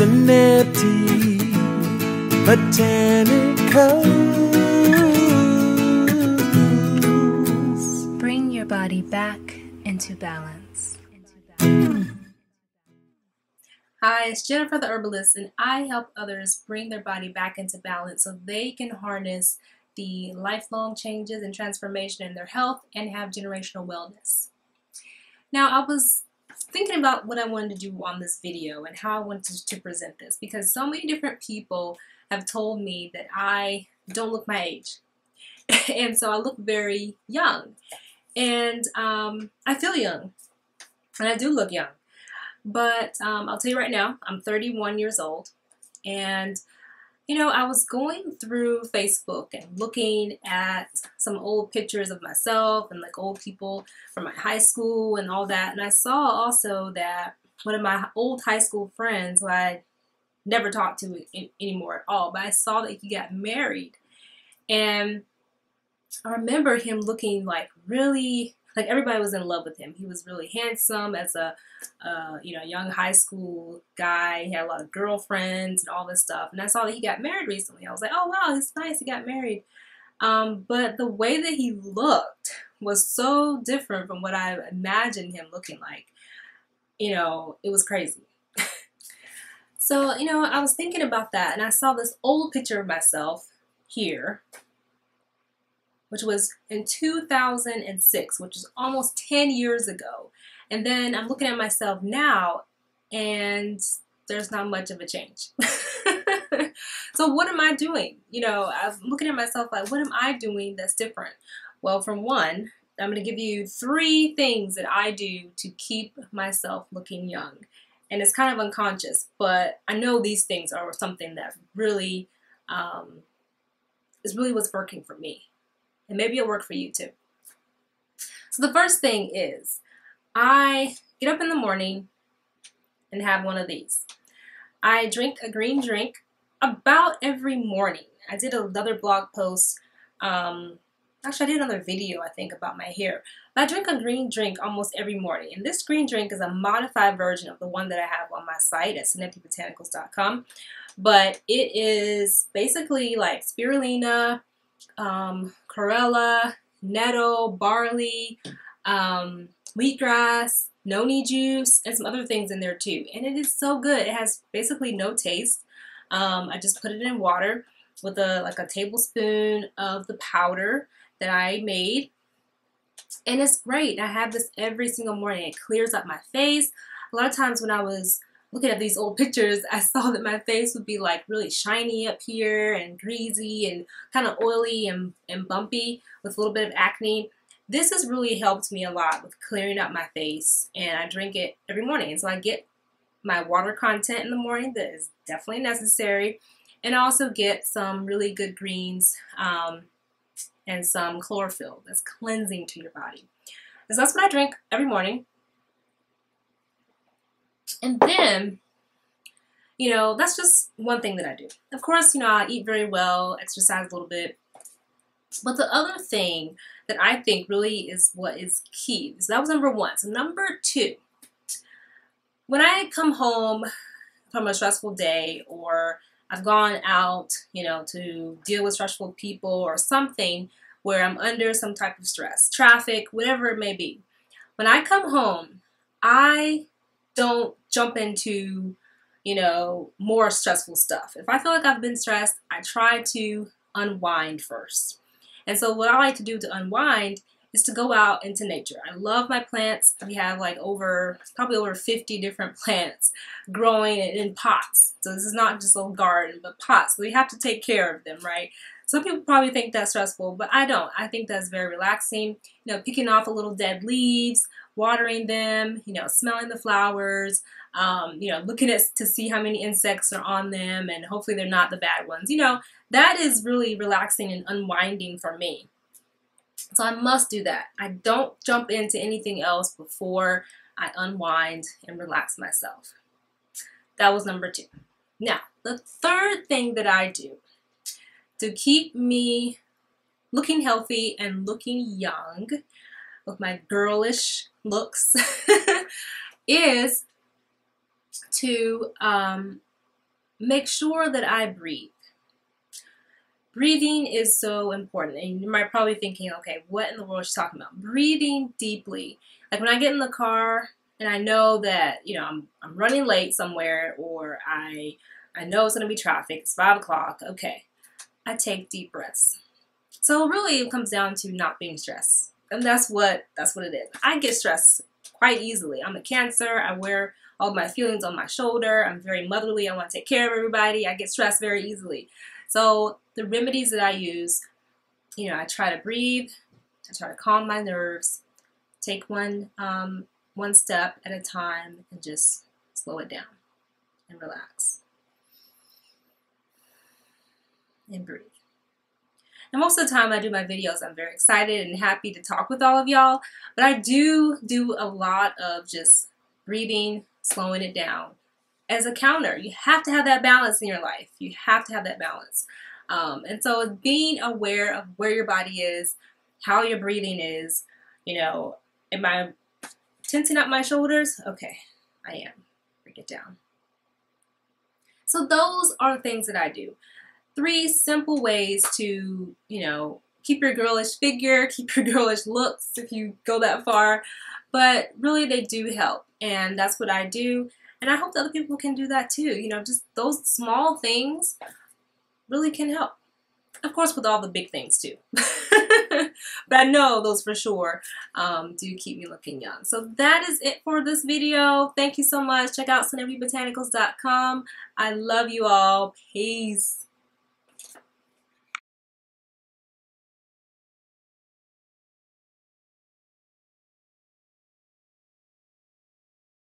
an empty botanicals. Bring your body back into balance. Hi, it's Jennifer the Herbalist, and I help others bring their body back into balance so they can harness the lifelong changes and transformation in their health and have generational wellness. Now, I was thinking about what I wanted to do on this video and how I wanted to present this, because so many different people have told me that I don't look my age. And so I look very young. And I feel young. And I do look young. But I'll tell you right now, I'm 31 years old. And, you know, I was going through Facebook and looking at some old pictures of myself and like old people from my high school and all that. And I saw also that one of my old high school friends, who I never talked to anymore at all, but I saw that he got married. And I remember him looking like really, like everybody was in love with him. He was really handsome as a young high school guy. He had a lot of girlfriends and all this stuff. And I saw that he got married recently. I was like, oh wow, it's nice he got married. But the way that he looked was so different from what I imagined him looking like. You know, it was crazy. So, you know, I was thinking about that, and I saw this old picture of myself here, which was in 2006, which is almost 10 years ago. And then I'm looking at myself now, and there's not much of a change. So what am I doing? You know, I'm looking at myself like, what am I doing that's different? Well, from one, I'm going to give you 3 things that I do to keep myself looking young. And it's kind of unconscious, but I know these things are something that really is really what's working for me. And maybe it'll work for you too. So the first thing is I get up in the morning and have one of these. I drink a green drink about every morning. I did another blog post. Actually, I did another video, I think, about my hair. But I drink a green drink almost every morning. And this green drink is a modified version of the one that I have on my site at synaptibotanicals.com. But it is basically like spirulina, chlorella, nettle, barley, wheatgrass, noni juice, and some other things in there too. And it is so good. It has basically no taste. I just put it in water with a tablespoon of the powder that I made. And it's great. I have this every single morning. It clears up my face. A lot of times when I was looking at these old pictures, I saw that my face would be like really shiny up here and greasy and kind of oily and bumpy with a little bit of acne. This has really helped me a lot with clearing up my face, and I drink it every morning. And so I get my water content in the morning that is definitely necessary, and I also get some really good greens and some chlorophyll that's cleansing to your body. So that's what I drink every morning. And then, you know, that's just one thing that I do. Of course, you know, I eat very well, exercise a little bit. But the other thing that I think really is what is key. So that was number 1. So number 2, when I come home from a stressful day, or I've gone out, you know, to deal with stressful people or something where I'm under some type of stress, traffic, whatever it may be. When I come home, I don't jump into, you know, more stressful stuff. If I feel like I've been stressed, I try to unwind first. And so what I like to do to unwind is to go out into nature. I love my plants. We have like probably over 50 different plants growing in pots. So this is not just a garden, but pots. So we have to take care of them, right? Some people probably think that's stressful, but I don't. I think that's very relaxing. You know, picking off the little dead leaves, watering them, you know, smelling the flowers, you know, looking to see how many insects are on them, and hopefully they're not the bad ones. You know, that is really relaxing and unwinding for me. So I must do that. I don't jump into anything else before I unwind and relax myself. That was number 2. Now, the third thing that I do to keep me looking healthy and looking young with my girlish looks is to make sure that I breathe. Breathing is so important, and you might probably thinking, okay, what in the world is she talking about? Breathing deeply. Like when I get in the car and I know that, you know, I'm running late somewhere, or I know it's going to be traffic, it's 5 o'clock, okay, I take deep breaths. So really it comes down to not being stressed, and that's what it is. I get stressed quite easily. I'm a Cancer. I wear all my feelings on my shoulder. I'm very motherly. I want to take care of everybody. I get stressed very easily. So the remedies that I use, you know, I try to breathe, I try to calm my nerves, take one step at a time, and just slow it down and relax and breathe. And most of the time I do my videos, I'm very excited and happy to talk with all of y'all, but I do a lot of just breathing, slowing it down. As a counter, you have to have that balance in your life. You have to have that balance. And so being aware of where your body is, how your breathing is, you know, am I tensing up my shoulders? Okay, I am. Bring it down. So those are things that I do. 3 simple ways to, you know, keep your girlish figure, keep your girlish looks if you go that far. But really they do help, and that's what I do. And I hope that other people can do that too. You know, just those small things really can help. Of course, with all the big things too. But I know those for sure do keep me looking young. So that is it for this video. Thank you so much. Check out CelebrityBotanicals.com. I love you all. Peace.